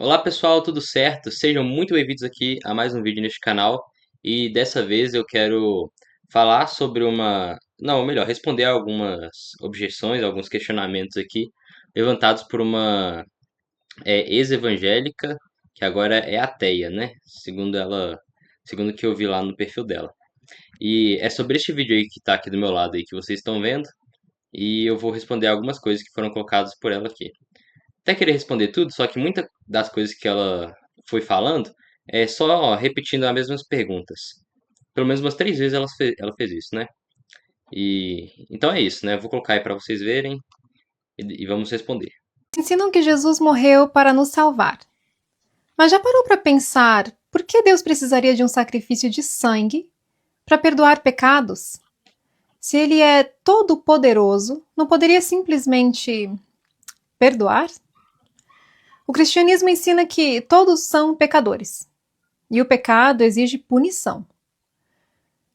Olá pessoal, tudo certo? Sejam muito bem-vindos aqui a mais um vídeo neste canal e dessa vez eu quero falar sobre não, melhor, responder a algumas objeções, alguns questionamentos aqui levantados por uma ex-evangélica que agora é ateia, né? Segundo o que eu vi lá no perfil dela. E é sobre este vídeo aí que tá aqui do meu lado aí que vocês estão vendo e eu vou responder algumas coisas que foram colocadas por ela aqui até querer responder tudo, só que muita das coisas que ela foi falando é só repetindo as mesmas perguntas. Pelo menos umas 3 vezes ela fez isso, né? E então é isso, né? Eu vou colocar aí para vocês verem e vamos responder. Ensinam que Jesus morreu para nos salvar. Mas já parou para pensar por que Deus precisaria de um sacrifício de sangue para perdoar pecados? Se ele é todo-poderoso, não poderia simplesmente perdoar? O cristianismo ensina que todos são pecadores e o pecado exige punição.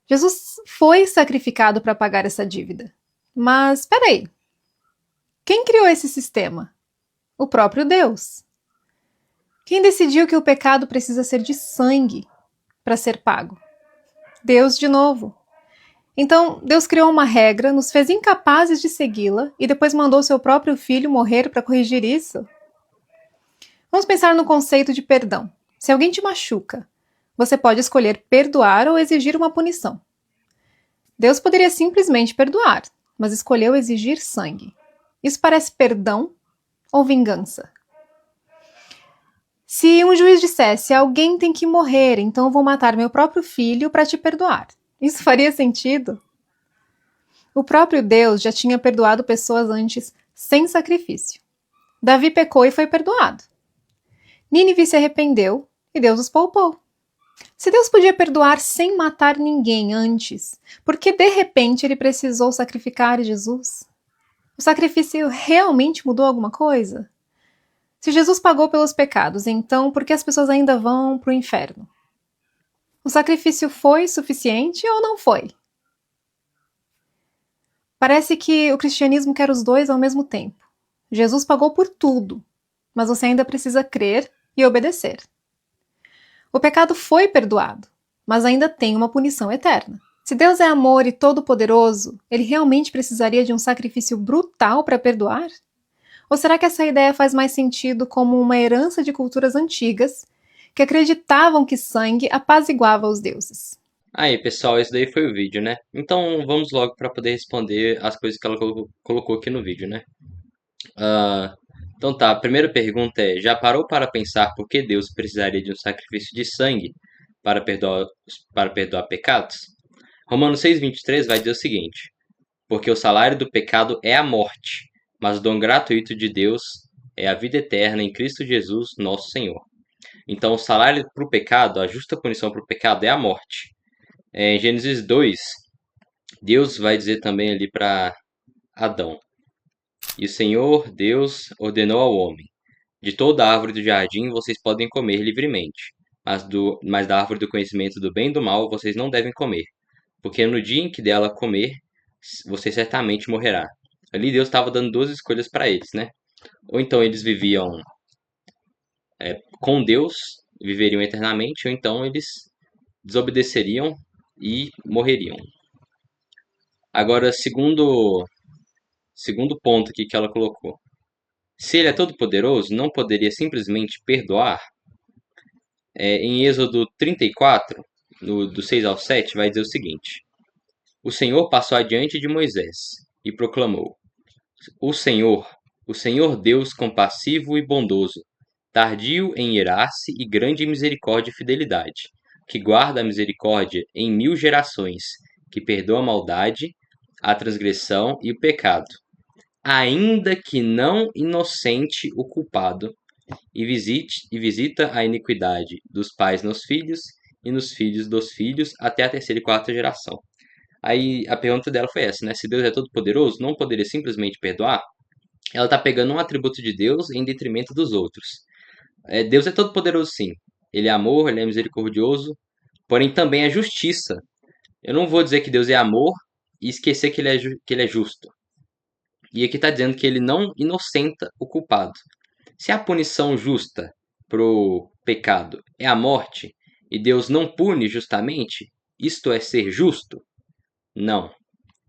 Jesus foi sacrificado para pagar essa dívida. Mas espera aí, quem criou esse sistema? O próprio Deus. Quem decidiu que o pecado precisa ser de sangue para ser pago? Deus de novo. Então, Deus criou uma regra, nos fez incapazes de segui-la e depois mandou seu próprio filho morrer para corrigir isso? Vamos pensar no conceito de perdão. Se alguém te machuca, você pode escolher perdoar ou exigir uma punição. Deus poderia simplesmente perdoar, mas escolheu exigir sangue. Isso parece perdão ou vingança? Se um juiz dissesse alguém tem que morrer, então eu vou matar meu próprio filho para te perdoar, isso faria sentido? O próprio Deus já tinha perdoado pessoas antes sem sacrifício. Davi pecou e foi perdoado. Nínive se arrependeu e Deus os poupou. Se Deus podia perdoar sem matar ninguém antes, por que de repente ele precisou sacrificar Jesus? O sacrifício realmente mudou alguma coisa? Se Jesus pagou pelos pecados, então por que as pessoas ainda vão para o inferno? O sacrifício foi suficiente ou não foi? Parece que o cristianismo quer os dois ao mesmo tempo. Jesus pagou por tudo, mas você ainda precisa crer e obedecer. O pecado foi perdoado, mas ainda tem uma punição eterna. Se Deus é amor e todo-poderoso, ele realmente precisaria de um sacrifício brutal para perdoar? Ou será que essa ideia faz mais sentido como uma herança de culturas antigas que acreditavam que sangue apaziguava os deuses? Aí, pessoal, esse daí foi o vídeo, né? Então vamos logo para poder responder as coisas que ela colocou aqui no vídeo, né? Ah, então tá, a primeira pergunta é: já parou para pensar por que Deus precisaria de um sacrifício de sangue para perdoar pecados? Romanos 6,23 vai dizer o seguinte: porque o salário do pecado é a morte, mas o dom gratuito de Deus é a vida eterna em Cristo Jesus, nosso Senhor. Então, o salário para o pecado, a justa punição para o pecado é a morte. Em Gênesis 2, Deus vai dizer também ali para Adão: e o Senhor Deus ordenou ao homem: de toda árvore do jardim vocês podem comer livremente, mas da árvore do conhecimento do bem e do mal vocês não devem comer, porque no dia em que dela comer, você certamente morrerá. Ali Deus estava dando duas escolhas para eles, né? Ou então eles viviam com Deus, viveriam eternamente, ou então eles desobedeceriam e morreriam. Agora, segundo ponto aqui que ela colocou. Se ele é todo poderoso, não poderia simplesmente perdoar? Em Êxodo 34, do 6 ao 7, vai dizer o seguinte: o Senhor passou adiante de Moisés e proclamou: O Senhor, o Senhor Deus compassivo e bondoso, tardio em irar-se e grande em misericórdia e fidelidade, que guarda a misericórdia em 1000 gerações, que perdoa a maldade, a transgressão e o pecado, ainda que não inocente o culpado, e visita a iniquidade dos pais nos filhos e nos filhos dos filhos até a terceira e quarta geração. Aí a pergunta dela foi essa, né? Se Deus é todo poderoso, não poderia simplesmente perdoar? Ela está pegando um atributo de Deus em detrimento dos outros. Deus é todo poderoso, sim. Ele é amor, ele é misericordioso, porém também é justiça. Eu não vou dizer que Deus é amor e esquecer que ele é justo. E aqui está dizendo que ele não inocenta o culpado. Se a punição justa pro pecado é a morte, e Deus não pune justamente, isto é ser justo? Não,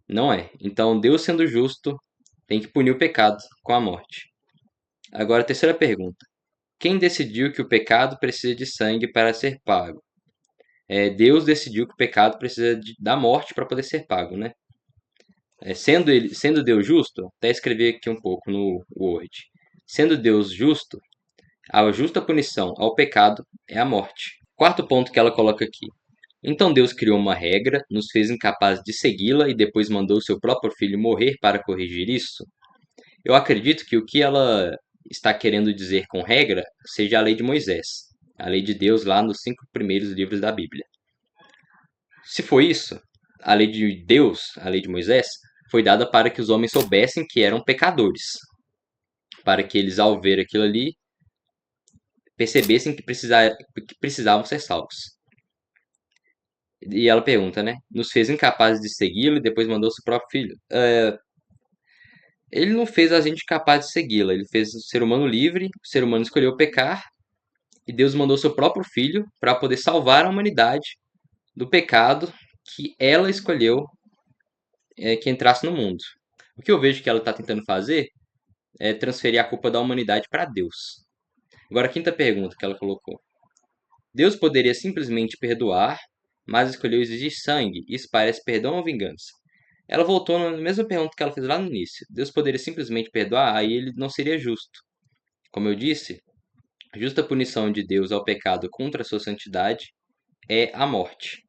não é. Então, Deus sendo justo, tem que punir o pecado com a morte. Agora, a terceira pergunta. Quem decidiu que o pecado precisa de sangue para ser pago? Deus decidiu que o pecado precisa da morte para poder ser pago, né? Sendo Deus justo, até escrevi aqui um pouco no Word. Sendo Deus justo, a justa punição ao pecado é a morte. Quarto ponto que ela coloca aqui. Então Deus criou uma regra, nos fez incapazes de segui-la e depois mandou seu próprio filho morrer para corrigir isso? Eu acredito que o que ela está querendo dizer com regra seja a lei de Moisés, a lei de Deus lá nos 5 primeiros livros da Bíblia. Se foi isso, a lei de Deus, a lei de Moisés, foi dada para que os homens soubessem que eram pecadores, para que eles, ao ver aquilo ali, percebessem que precisavam ser salvos. E ela pergunta, né? Nos fez incapazes de segui-lo e depois mandou seu próprio filho. Ele não fez a gente capaz de segui-la. Ele fez o ser humano livre, o ser humano escolheu pecar, e Deus mandou seu próprio filho para poder salvar a humanidade do pecado que ela escolheu que entrasse no mundo. O que eu vejo que ela está tentando fazer é transferir a culpa da humanidade para Deus. Agora, a quinta pergunta que ela colocou. Deus poderia simplesmente perdoar, mas escolheu exigir sangue. Isso parece perdão ou vingança? Ela voltou na mesma pergunta que ela fez lá no início. Deus poderia simplesmente perdoar, aí ele não seria justo. Como eu disse, a justa punição de Deus ao pecado contra a sua santidade é a morte.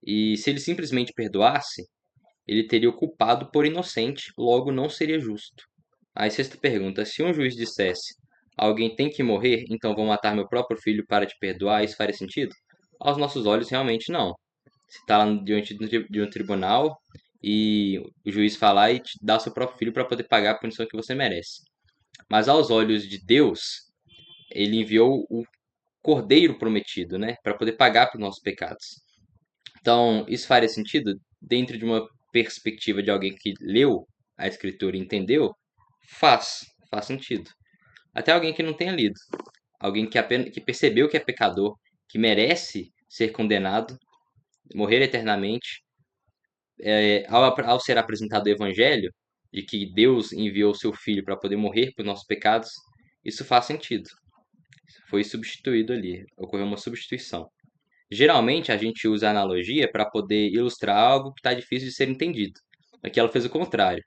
E se ele simplesmente perdoasse, ele teria o culpado por inocente, logo não seria justo. Aí, sexta pergunta: se um juiz dissesse alguém tem que morrer, então vou matar meu próprio filho para te perdoar, isso faria sentido? Aos nossos olhos, realmente não. Se está lá diante de um tribunal e o juiz falar e te dar seu próprio filho para poder pagar a punição que você merece. Mas aos olhos de Deus, ele enviou o Cordeiro prometido, né, para poder pagar pelos nossos pecados. Então, isso faria sentido dentro de uma perspectiva de alguém que leu a escritura e entendeu? Faz sentido. Até alguém que não tenha lido, alguém que percebeu que é pecador, que merece ser condenado, morrer eternamente, ao ser apresentado o evangelho de que Deus enviou seu filho para poder morrer por nossos pecados, isso faz sentido. Foi substituído ali, ocorreu uma substituição. Geralmente a gente usa a analogia para poder ilustrar algo que está difícil de ser entendido. Aqui ela fez o contrário.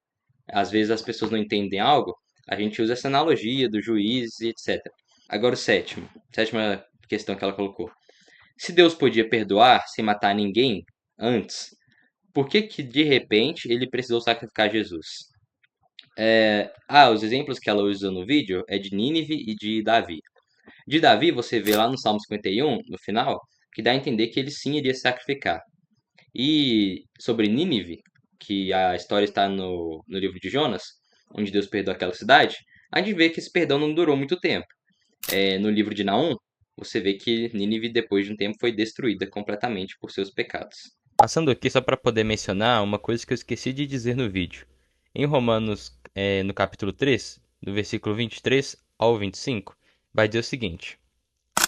Às vezes as pessoas não entendem algo, a gente usa essa analogia do juiz e etc. Agora o sétima questão que ela colocou. Se Deus podia perdoar sem matar ninguém antes, por que que de repente ele precisou sacrificar Jesus? Os exemplos que ela usa no vídeo é de Nínive e de Davi. De Davi, você vê lá no Salmo 51, no final, que dá a entender que ele sim iria se sacrificar. E sobre Nínive, que a história está no livro de Jonas, onde Deus perdoa aquela cidade, a gente vê que esse perdão não durou muito tempo. No livro de Naum, você vê que Nínive, depois de um tempo, foi destruída completamente por seus pecados. Passando aqui só para poder mencionar uma coisa que eu esqueci de dizer no vídeo. Em Romanos, no capítulo 3, do versículo 23 ao 25, vai dizer o seguinte: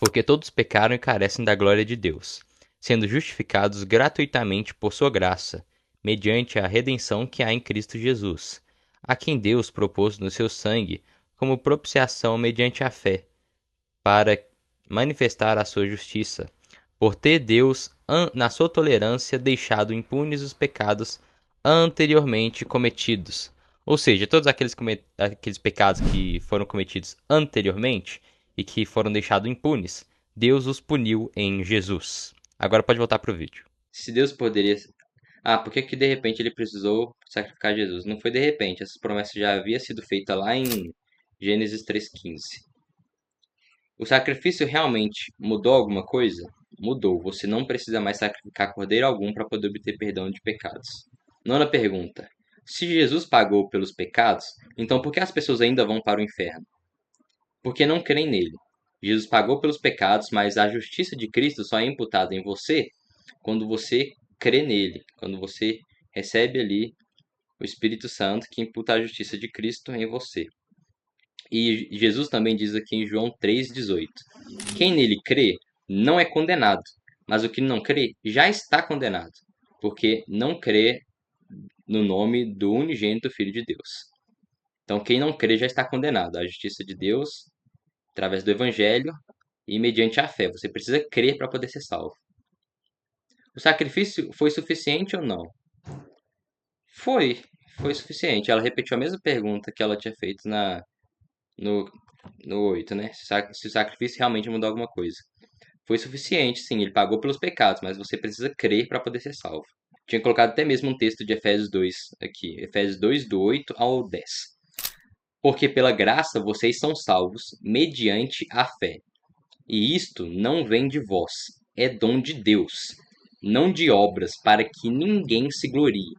porque todos pecaram e carecem da glória de Deus, sendo justificados gratuitamente por sua graça, mediante a redenção que há em Cristo Jesus, a quem Deus propôs no seu sangue como propiciação mediante a fé, para manifestar a sua justiça, por ter Deus, na sua tolerância, deixado impunes os pecados anteriormente cometidos. Ou seja, todos aqueles pecados que foram cometidos anteriormente e que foram deixados impunes, Deus os puniu em Jesus. Agora pode voltar para o vídeo. Se Deus poderia. Por que que de repente ele precisou sacrificar Jesus? Não foi de repente, essa promessa já havia sido feita lá em Gênesis 3,15. O sacrifício realmente mudou alguma coisa? Mudou. Você não precisa mais sacrificar cordeiro algum para poder obter perdão de pecados. Nona pergunta. Se Jesus pagou pelos pecados, então por que as pessoas ainda vão para o inferno? Porque não creem nele. Jesus pagou pelos pecados, mas a justiça de Cristo só é imputada em você quando você crê nele, quando você recebe ali o Espírito Santo que imputa a justiça de Cristo em você. E Jesus também diz aqui em João 3,18: quem nele crê não é condenado, mas o que não crê já está condenado, porque não crê no nome do unigênito Filho de Deus. Então, quem não crê já está condenado à justiça de Deus através do Evangelho e mediante a fé. Você precisa crer para poder ser salvo. O sacrifício foi suficiente ou não? Foi, foi suficiente. Ela repetiu a mesma pergunta que ela tinha feito no, no 8, né? Se o sacrifício realmente mudou alguma coisa. Foi suficiente, sim, ele pagou pelos pecados, mas você precisa crer para poder ser salvo. Tinha colocado até mesmo um texto de Efésios 2 aqui, Efésios 2, do 8 ao 10. Porque pela graça vocês são salvos mediante a fé. E isto não vem de vós, é dom de Deus, não de obras, para que ninguém se glorie,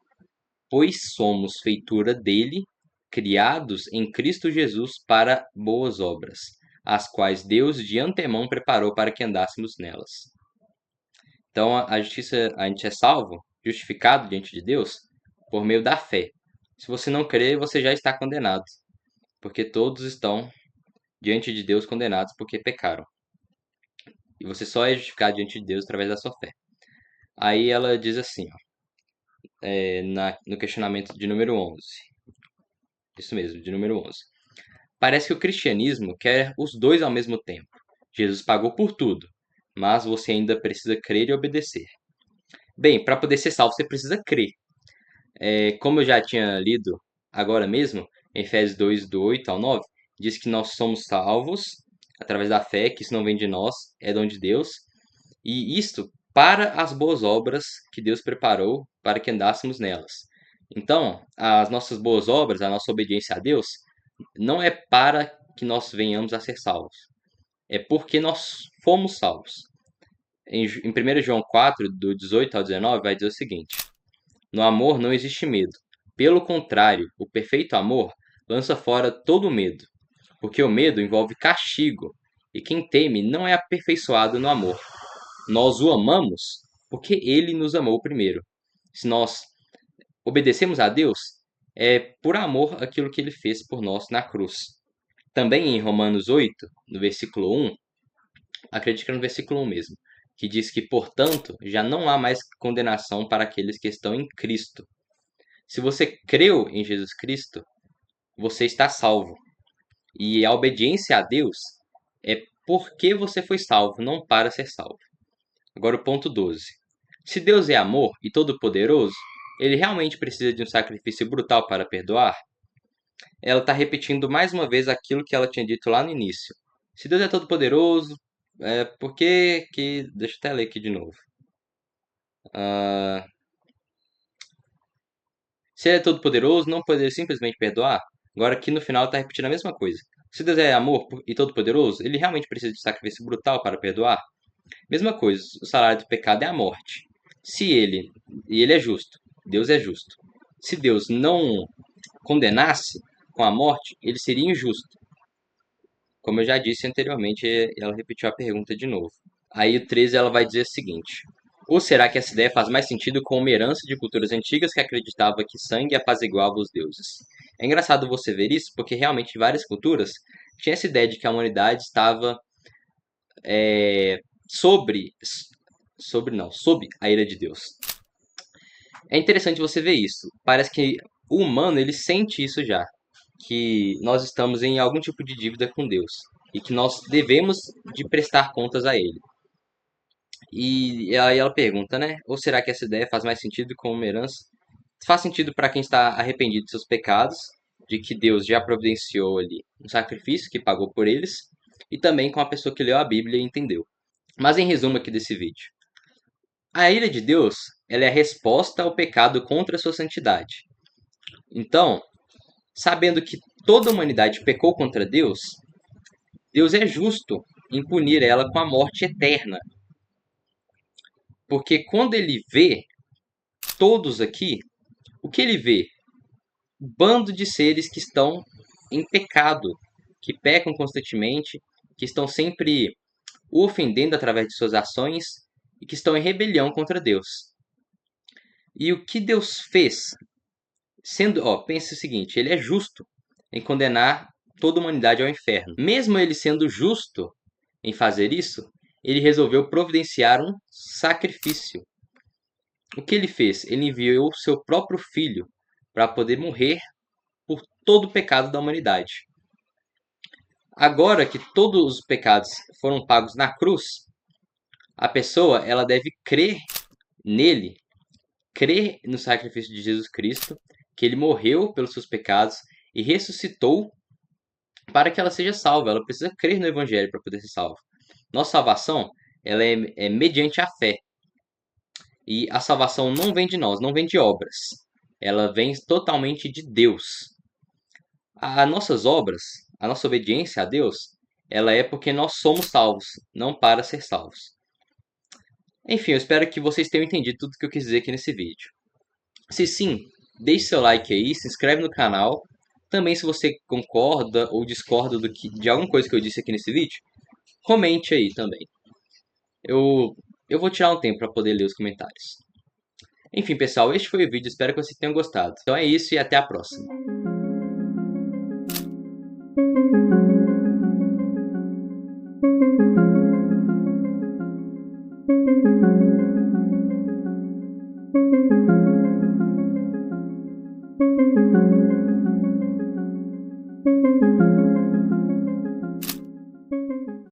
pois somos feitura dele, criados em Cristo Jesus para boas obras, as quais Deus de antemão preparou para que andássemos nelas. Então a justiça, a gente é salvo, justificado diante de Deus, por meio da fé. Se você não crer, você já está condenado, porque todos estão diante de Deus condenados porque pecaram. E você só é justificado diante de Deus através da sua fé. Aí ela diz assim, ó, no questionamento de número 11. Isso mesmo, de número 11. Parece que o cristianismo quer os dois ao mesmo tempo. Jesus pagou por tudo, mas você ainda precisa crer e obedecer. Bem, para poder ser salvo, você precisa crer. Como eu já tinha lido agora mesmo, em Efésios 2, do 8 ao 9, diz que nós somos salvos através da fé, que isso não vem de nós, é dom de Deus, e isto para as boas obras que Deus preparou para que andássemos nelas. Então, as nossas boas obras, a nossa obediência a Deus, não é para que nós venhamos a ser salvos, é porque nós fomos salvos. Em 1 João 4, do 18 ao 19, vai dizer o seguinte: no amor não existe medo. Pelo contrário, o perfeito amor lança fora todo medo, porque o medo envolve castigo, e quem teme não é aperfeiçoado no amor. Nós o amamos porque ele nos amou primeiro. Se nós obedecemos a Deus, é por amor aquilo que ele fez por nós na cruz. Também em Romanos 8, no versículo 1, acredito que é no versículo 1 mesmo, que diz que, portanto, já não há mais condenação para aqueles que estão em Cristo. Se você creu em Jesus Cristo, você está salvo. E a obediência a Deus é porque você foi salvo, não para ser salvo. Agora o ponto 12. Se Deus é amor e todo-poderoso, ele realmente precisa de um sacrifício brutal para perdoar? Ela está repetindo mais uma vez aquilo que ela tinha dito lá no início. Se Deus é todo-poderoso, por que que... Deixa eu até ler aqui de novo. Se ele é todo-poderoso, não poderia simplesmente perdoar? Agora aqui no final está repetindo a mesma coisa. Se Deus é amor e todo-poderoso, ele realmente precisa de sacrifício brutal para perdoar? Mesma coisa, o salário do pecado é a morte. Se ele, e ele é justo, Deus é justo. Se Deus não condenasse com a morte, ele seria injusto. Como eu já disse anteriormente, ela repetiu a pergunta de novo. Aí o 13 ela vai dizer o seguinte: ou será que essa ideia faz mais sentido com uma herança de culturas antigas que acreditava que sangue apaziguava os deuses? É engraçado você ver isso, porque realmente várias culturas tinham essa ideia de que a humanidade estava sobre sob a ira de Deus. É interessante você ver isso. Parece que o humano ele sente isso já, que nós estamos em algum tipo de dívida com Deus e que nós devemos de prestar contas a Ele. E aí ela pergunta, né? Ou será que essa ideia faz mais sentido com uma herança? Faz sentido para quem está arrependido de seus pecados, de que Deus já providenciou ali um sacrifício que pagou por eles, e também com a pessoa que leu a Bíblia e entendeu. Mas em resumo aqui desse vídeo, a ira de Deus, ela é a resposta ao pecado contra a sua santidade. Então, sabendo que toda a humanidade pecou contra Deus, Deus é justo em punir ela com a morte eterna. Porque quando ele vê todos aqui, o que ele vê? Um bando de seres que estão em pecado, que pecam constantemente, que estão sempre o ofendendo através de suas ações e que estão em rebelião contra Deus. E o que Deus fez? Pense o seguinte, ele é justo em condenar toda a humanidade ao inferno. Mesmo ele sendo justo em fazer isso, ele resolveu providenciar um sacrifício. O que ele fez? Ele enviou seu próprio filho para poder morrer por todo o pecado da humanidade. Agora que todos os pecados foram pagos na cruz, a pessoa ela deve crer nele, crer no sacrifício de Jesus Cristo, que ele morreu pelos seus pecados e ressuscitou para que ela seja salva. Ela precisa crer no Evangelho para poder ser salva. Nossa salvação ela é mediante a fé. E a salvação não vem de nós, não vem de obras. Ela vem totalmente de Deus. As nossas obras, a nossa obediência a Deus, ela é porque nós somos salvos, não para ser salvos. Enfim, eu espero que vocês tenham entendido tudo que eu quis dizer aqui nesse vídeo. Se sim, deixe seu like aí, se inscreve no canal. Também, se você concorda ou discorda de alguma coisa que eu disse aqui nesse vídeo, comente aí também. Eu vou tirar um tempo para poder ler os comentários. Enfim, pessoal, este foi o vídeo. Espero que vocês tenham gostado. Então é isso e até a próxima.